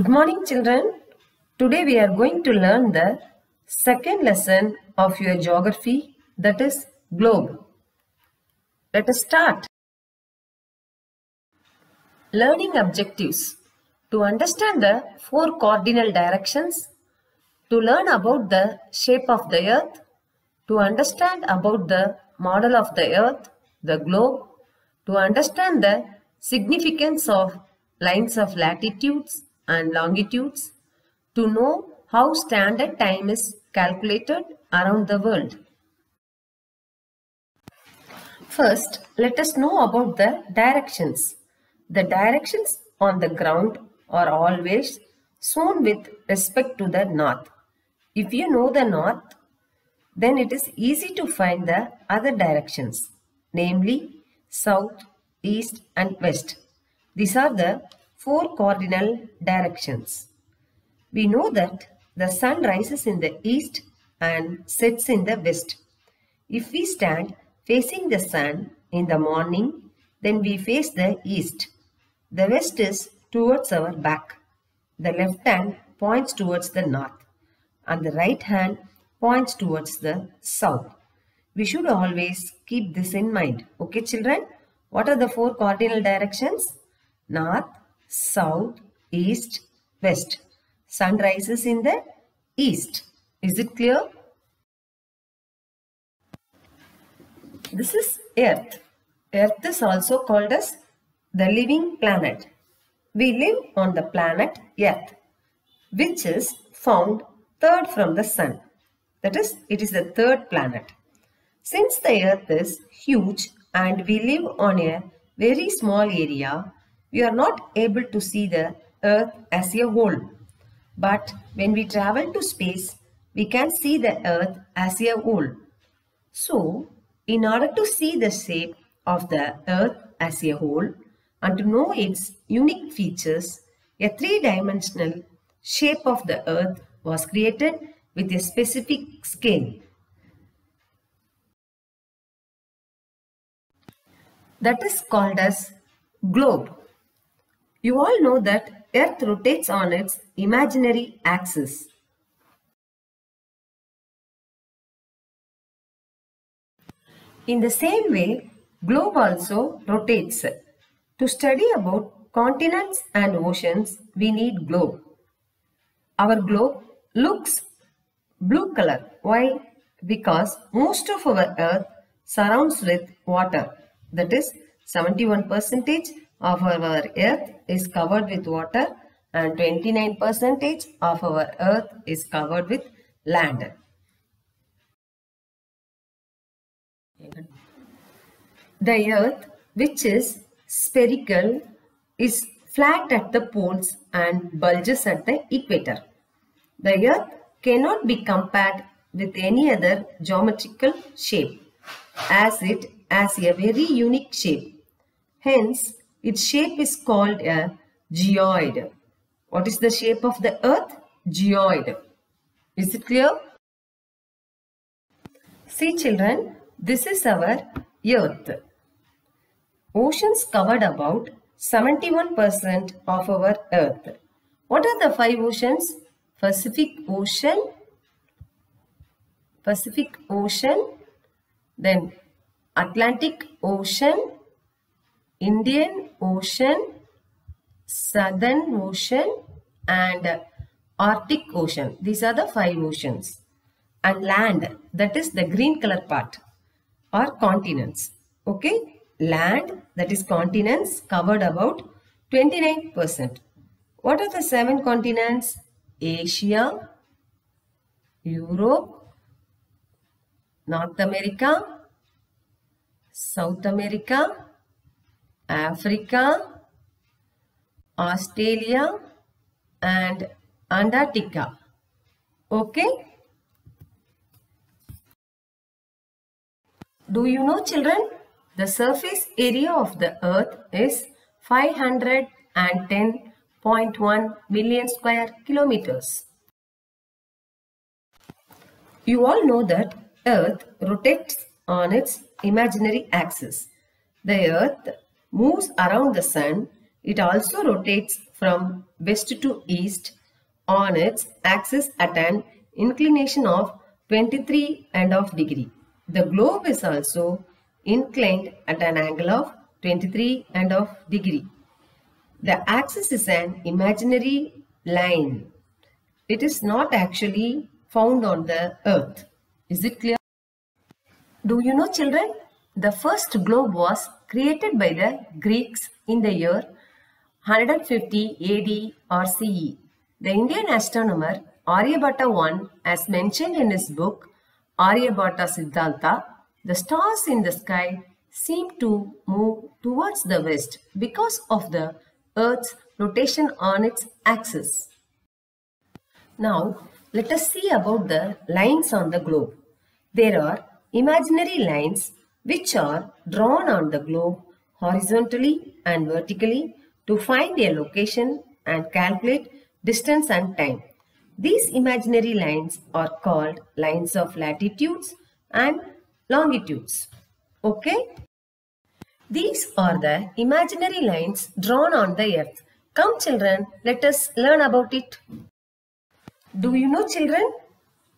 Good morning, children. Today we are going to learn the second lesson of your geography, that is globe. Let us start. Learning objectives. To understand the four cardinal directions, to learn about the shape of the earth, to understand about the model of the earth, the globe, to understand the significance of lines of latitudes and longitudes, to know how standard time is calculated around the world. First, let us know about the directions. The directions on the ground are always shown with respect to the north. If you know the north, then it is easy to find the other directions, namely south, east and west. These are the four cardinal directions. We know that the sun rises in the east and sets in the west. If we stand facing the sun in the morning, then we face the east. The west is towards our back. The left hand points towards the north and the right hand points towards the south. We should always keep this in mind. Okay, children? What are the four cardinal directions? North, south, east, west. Sun rises in the east. Is it clear? This is Earth. Earth is also called as the living planet. We live on the planet Earth, which is found third from the sun. That is, it is the third planet. Since the earth is huge and we live on a very small area, we are not able to see the earth as a whole. But when we travel to space, we can see the earth as a whole. So, in order to see the shape of the earth as a whole and to know its unique features, a three-dimensional shape of the earth was created with a specific scale. That is called as globe. You all know that earth rotates on its imaginary axis. In the same way, globe also rotates. To study about continents and oceans, we need globe. Our globe looks blue color. Why? Because most of our earth surrounds with water. That is, 71% of our earth is covered with water and 29% of our earth is covered with land. The earth, which is spherical, is flat at the poles and bulges at the equator. The earth cannot be compared with any other geometrical shape, as it has a very unique shape. Hence, its shape is called a geoid. What is the shape of the earth? Geoid. Is it clear? See, children, this is our earth. Oceans covered about 71% of our earth. What are the five oceans? Pacific Ocean, then Atlantic Ocean, Indian Ocean, Southern Ocean and Arctic Ocean. These are the five oceans. And land, that is the green color part, are continents. Okay, land, that is continents, covered about 29%. What are the seven continents? Asia, Europe, North America, South America, Africa, Australia and Antarctica. Okay? Do you know, children? The surface area of the earth is 510.1 million square kilometers. You all know that earth rotates on its imaginary axis. The earth moves around the sun. It also rotates from west to east on its axis at an inclination of 23.5 degree. The globe is also inclined at an angle of 23.5 degree. The axis is an imaginary line. It is not actually found on the earth. Is it clear? Do you know, children? The first globe was created by the Greeks in the year 150 AD or CE. The Indian astronomer Aryabhatta I, as mentioned in his book Aryabhatta Siddhanta, the stars in the sky seem to move towards the west because of the Earth's rotation on its axis. Now, let us see about the lines on the globe. There are imaginary lines which are drawn on the globe horizontally and vertically to find a location and calculate distance and time. These imaginary lines are called lines of latitudes and longitudes. Okay? These are the imaginary lines drawn on the earth. Come children, let us learn about it. Do you know, children?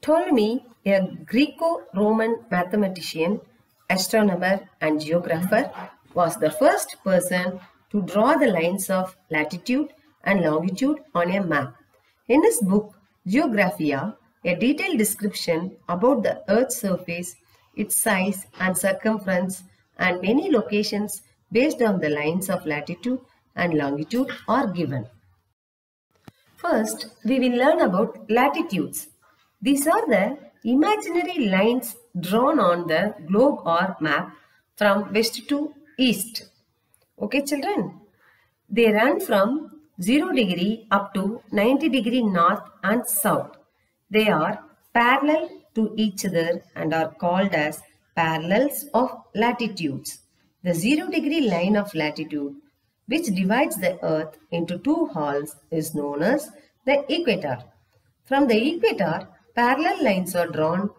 Ptolemy, a Greco-Roman mathematician, astronomer and geographer, was the first person to draw the lines of latitude and longitude on a map. In his book Geographia, a detailed description about the Earth's surface, its size and circumference, and many locations based on the lines of latitude and longitude are given. First, we will learn about latitudes. These are the imaginary lines drawn on the globe or map from west to east. Okay, children? They run from 0 degree up to 90 degree north and south. They are parallel to each other and are called as parallels of latitudes. The 0 degree line of latitude, which divides the earth into two halves, is known as the equator. From the equator, parallel lines are drawn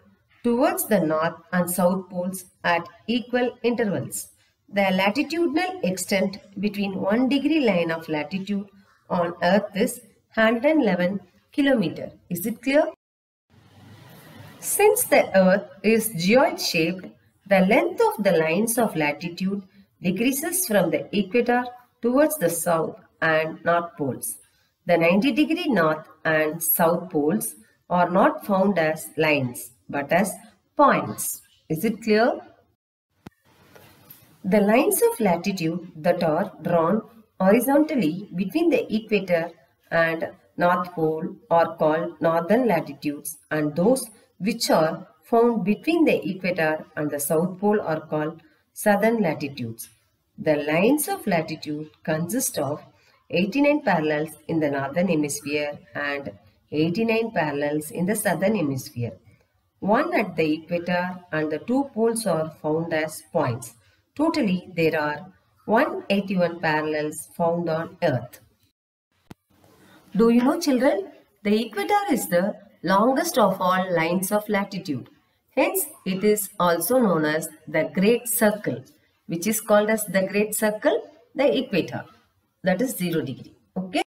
towards the north and south poles at equal intervals. The latitudinal extent between 1 degree line of latitude on earth is 111 kilometers. Is it clear? Since the earth is geoid shaped, the length of the lines of latitude decreases from the equator towards the south and north poles. The 90 degree north and south poles are not found as lines but as points. Is it clear? The lines of latitude that are drawn horizontally between the equator and north pole are called northern latitudes, and those which are found between the equator and the south pole are called southern latitudes. The lines of latitude consist of 89 parallels in the northern hemisphere and 89 parallels in the southern hemisphere. One at the equator and the two poles are found as points. Totally, there are 181 parallels found on Earth. Do you know, children? The equator is the longest of all lines of latitude. Hence, it is also known as the Great Circle, which is called as the Great Circle, the equator. That is 0 degree. Okay.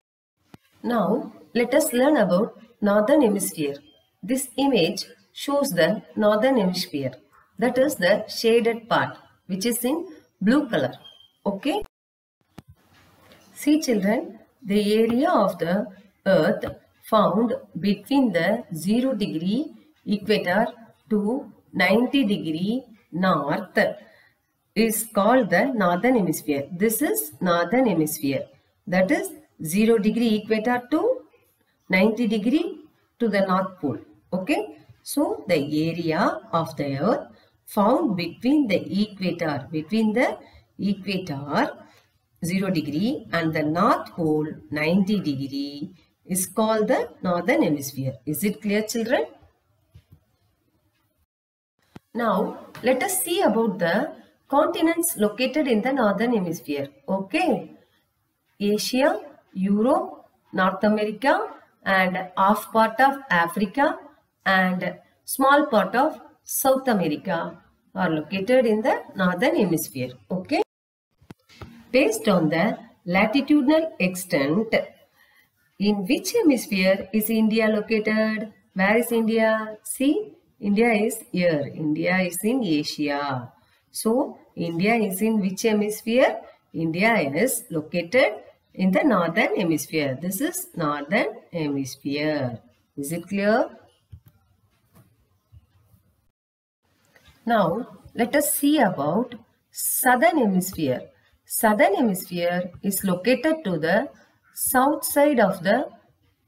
Now, let us learn about Northern Hemisphere. This image shows the Northern Hemisphere. That is the shaded part, which is in blue color. Okay. See, children, the area of the earth found between the 0 degree equator to 90 degree north is called the Northern Hemisphere. This is Northern Hemisphere. That is 0 degree equator to 90 degree to the North Pole. Okay. So, the area of the earth found between the equator 0 degree and the North Pole 90 degree is called the Northern Hemisphere. Is it clear, children? Now, let us see about the continents located in the Northern Hemisphere. Okay. Asia, Europe, North America and half part of Africa and small part of South America are located in the Northern Hemisphere. Okay. Based on the latitudinal extent, In which hemisphere is India located? Where is India? See, India is here. India is in Asia. So, India is in which hemisphere? India is located in the northern hemisphere. This is northern hemisphere. Is it clear? Now, let us see about southern hemisphere. Southern hemisphere is located to the south side of the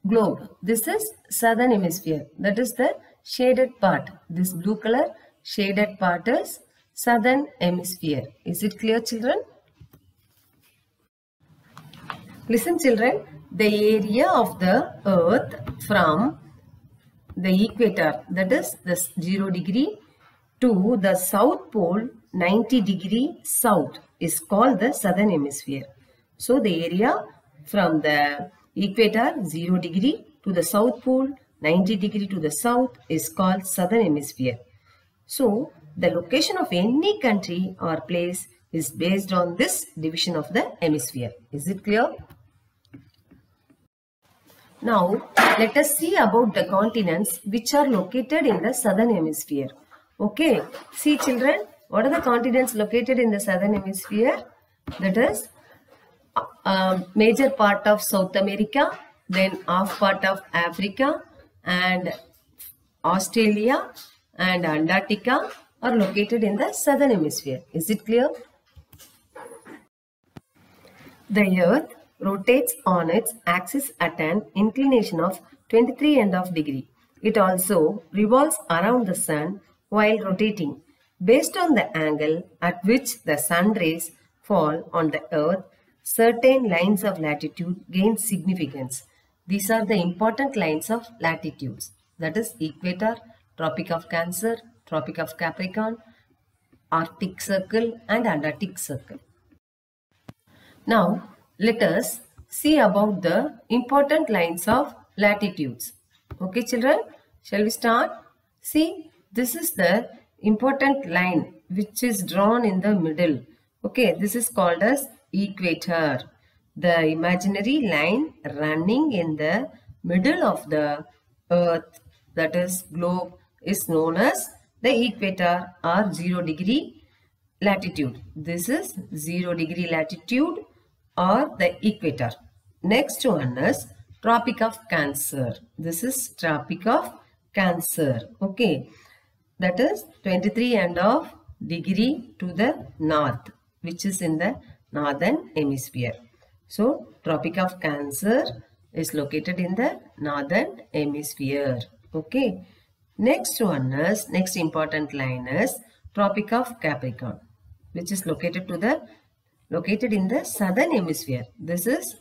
globe. This is southern hemisphere. That is the shaded part. This blue color shaded part is southern hemisphere. Is it clear, children? Listen, children. The area of the earth from the equator, that is the 0 degree, to the south pole 90 degree south is called the southern hemisphere. So the area from the equator 0 degree to the south pole 90 degree to the south is called southern hemisphere. So the location of any country or place is based on this division of the hemisphere. Is it clear? Now let us see about the continents which are located in the southern hemisphere. Okay, see children, what are the continents located in the southern hemisphere? That is major part of South America, then half part of Africa, and Australia and Antarctica are located in the southern hemisphere. Is it clear? The earth rotates on its axis at an inclination of 23.5 degree. It also revolves around the sun while rotating. Based on the angle at which the sun rays fall on the earth, certain lines of latitude gain significance. These are the important lines of latitudes. That is equator, Tropic of Cancer, Tropic of Capricorn, Arctic Circle and Antarctic Circle. Now, let us see about the important lines of latitudes. Okay, children, shall we start? See, this is the important line which is drawn in the middle. Okay, this is called as equator. The imaginary line running in the middle of the earth, that is globe, is known as the equator or 0 degree latitude. This is 0 degree latitude or the equator. Next one is Tropic of Cancer. This is Tropic of Cancer. Okay, that is 23.5 degree to the north, which is in the northern hemisphere. So Tropic of Cancer is located in the northern hemisphere. Okay, next one is, next important line is Tropic of Capricorn, which is located in the southern hemisphere. This is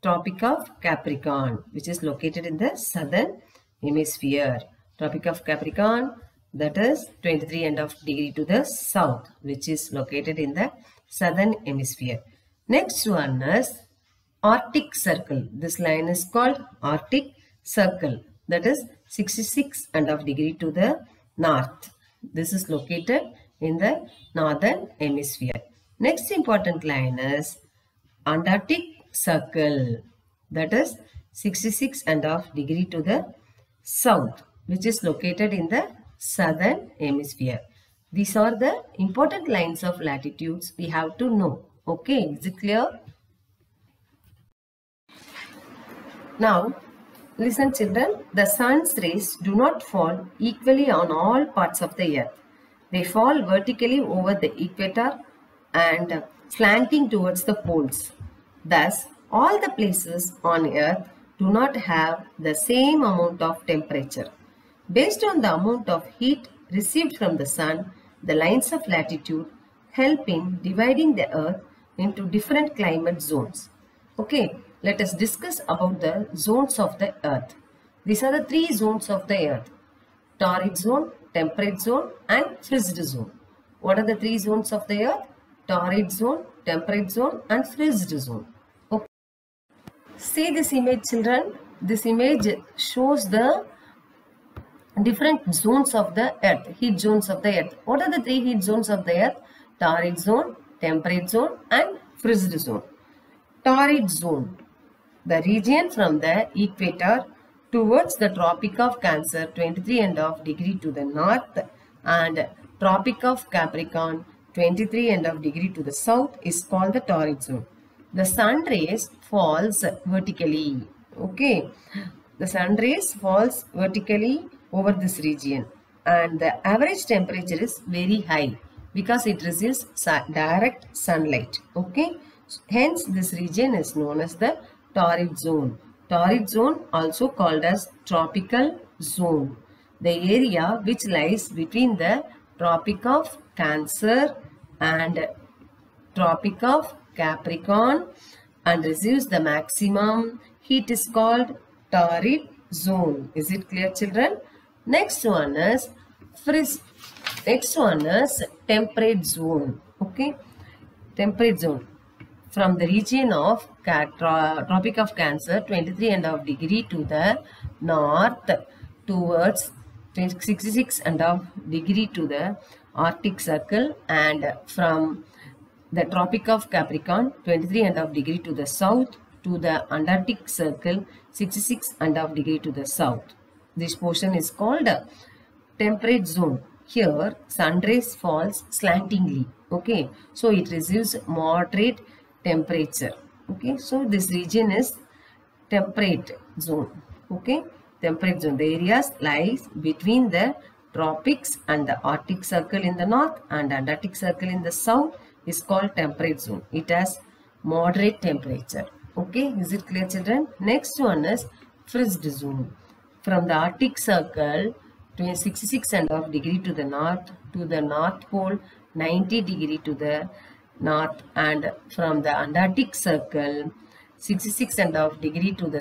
Tropic of Capricorn, which is located in the southern hemisphere. Tropic of Capricorn, that is 23.5 degree to the south, which is located in the southern hemisphere. Next one is Arctic Circle. This line is called Arctic Circle, that is 66.5 degree to the north. This is located in the northern hemisphere. Next important line is Antarctic Circle, that is 66.5 degree to the south, which is located in the southern hemisphere. These are the important lines of latitudes we have to know. Okay, is it clear? Now, listen children, the sun's rays do not fall equally on all parts of the earth. They fall vertically over the equator and slanting towards the poles. Thus, all the places on earth do not have the same amount of temperature. Based on the amount of heat received from the sun, the lines of latitude help in dividing the earth into different climate zones. Okay, let us discuss about the zones of the earth. These are the 3 zones of the earth: torrid zone, temperate zone and frizzed zone. What are the 3 zones of the earth? Torrid zone, temperate zone and frizzed zone. Okay. See this image children. This image shows the different zones of the earth, heat zones of the earth. What are the 3 heat zones of the earth? Torrid zone, temperate zone and frizzed zone. Torrid zone. The region from the equator towards the Tropic of Cancer 23.5 degree to the north and Tropic of Capricorn 23.5 degree to the south is called the torrid zone. The sun rays falls vertically. Okay, the sun rays falls vertically over this region and the average temperature is very high because it receives direct sunlight. Okay, hence this region is known as the torrid zone. Torrid zone also called as tropical zone. The area which lies between the Tropic of Cancer and Tropic of Capricorn and receives the maximum heat is called torrid zone. Is it clear, children? Next one is temperate zone. Okay, temperate zone from the region of Tropic of Cancer 23.5 degree to the north towards 66.5 degree to the Arctic Circle and from the Tropic of Capricorn 23.5 degree to the south to the Antarctic Circle 66.5 degree to the south. This portion is called temperate zone. Here sun rays falls slantingly. Okay, so it receives moderate temperature. Okay, so this region is temperate zone. Okay, temperate zone. The areas lies between the tropics and the Arctic Circle in the north and Antarctic Circle in the south is called temperate zone. It has moderate temperature. Okay, is it clear, children? Next one is frost zone. From the Arctic Circle 66.5 degree to the North Pole 90 degree to the north and from the Antarctic Circle 66.5 degree to the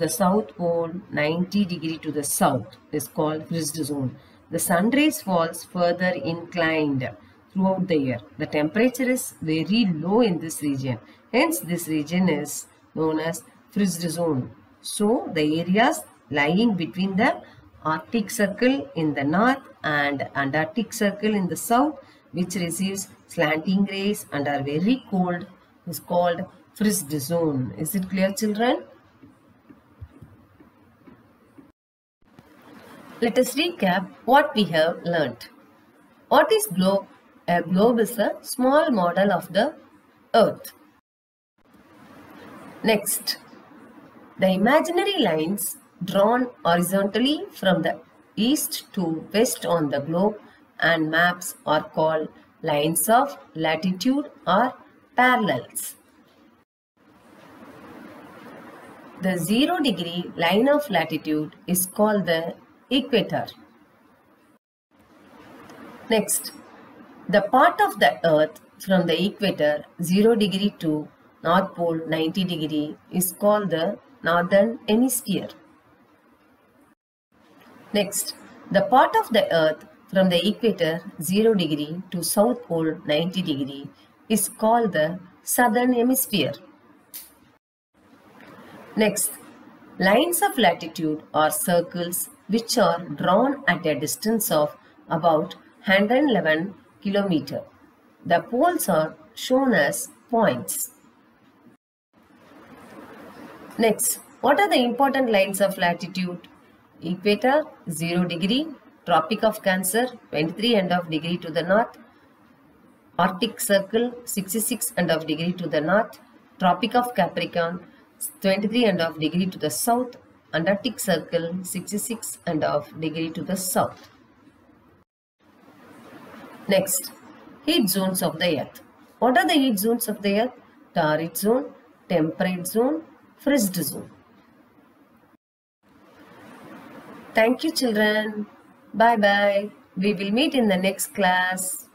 South Pole 90 degree to the south is called frost zone. The sun rays falls further inclined throughout the year. The temperature is very low in this region. Hence, this region is known as frost zone. So, the areas lying between the Arctic Circle in the north and Antarctic Circle in the south, which receives slanting rays and are very cold, is called frost zone. Is it clear, children? Let us recap what we have learnt. What is globe? A globe is a small model of the earth. Next, the imaginary lines drawn horizontally from the east to west on the globe and maps are called lines of latitude or parallels. The 0 degree line of latitude is called the equator. Next, the part of the earth from the equator 0 degree to North Pole 90 degree is called the northern hemisphere. Next, the part of the earth from the equator 0 degree to South Pole 90 degree is called the southern hemisphere. Next, lines of latitude are circles which are drawn at a distance of about 111 km. The poles are shown as points. Next, what are the important lines of latitude? Equator 0 degree, Tropic of Cancer 23.5 degree to the north, Arctic Circle 66.5 degree to the north, Tropic of Capricorn 23.5 degree to the south, Antarctic Circle 66.5 degree to the south. Next, heat zones of the earth. What are the heat zones of the earth? Torrid zone, temperate zone, frost zone. Thank you, children. Bye bye. We will meet in the next class.